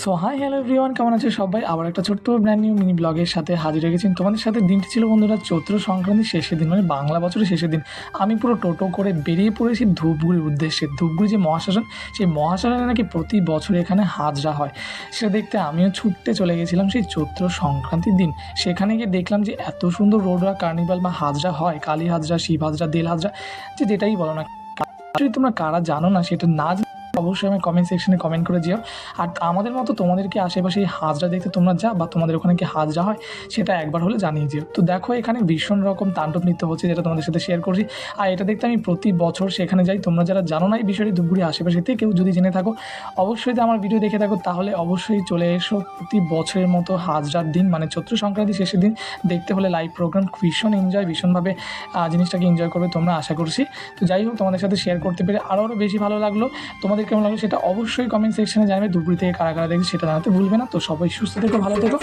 So hi hello everyone, কেমন আছে সবাই? আবার একটা ছোট্ট ব্র্যান্ড নিউ মিনি ব্লগের সাথে হাজির হয়ে গেছি। তোমাদের সাথে দিনটি ছিল বন্ধুরা চৈত্র সংক্রান্তির শেষের দিন, মানে বাংলা বছরের শেষের দিন। আমি পুরো টোটো করে বেরিয়ে পড়েছি ধূপগুড়ির উদ্দেশ্যে। ধূপগুড়ি যে মহাশ্মশান, সেই মহাশ্মশানে নাকি প্রতি বছর এখানে হাজরা হয়, সেটা দেখতে আমিও ছুটতে চলে গেছিলাম সেই চৈত্র সংক্রান্তির দিন। সেখানে গিয়ে দেখলাম যে এত সুন্দর রোড বা কার্নিভাল বা হাজরা হয়, কালী হাজরা, শিব হাজরা, দেল হাজরা, যেটাই বলো না। যদি তোমরা কারা জানো না, সেটা না অবশ্যই আমি কমেন্ট সেকশনে কমেন্ট করে যেও। আর আমাদের মতো তোমাদেরকে আশেপাশে এই হাজরা দেখতে তোমরা যা বা তোমাদের ওখানে কি হাজরা হয় সেটা একবার হলে জানিয়ে যেও। তো দেখো এখানে ভীষণ রকম তাণ্ডব নৃত্য হচ্ছে, যেটা তোমাদের সাথে শেয়ার করছি। আর এটা দেখতে আমি প্রতি বছর সেখানে যাই। তোমরা যারা জানো না এই বিষয়টি, ধূপগুড়ি আশেপাশে কেউ যদি জেনে থাকো, অবশ্যই তো আমার ভিডিও দেখে থাকো, তাহলে অবশ্যই চলে এসো প্রতি বছরের মতো হাজরার দিন, মানে চৈত্র সংক্রান্তি শেষের দিন দেখতে হলে লাইভ প্রোগ্রাম। ভীষণ এনজয়, ভীষণভাবে জিনিসটাকে এনজয় করবে তোমরা, আশা করছি। তো যাই হোক, তোমাদের সাথে শেয়ার করতে পেরে আরও বেশি ভালো লাগলো। তোমাদের কেমন লাগলো সেটা অবশ্যই কমেন্ট সেকশনে জানাবে। ধুবড়ি থেকে কারা কারা দেখবে সেটা জানাতে ভুলবে না। তো সবাই সুস্থ থেকো, ভালো থেকো।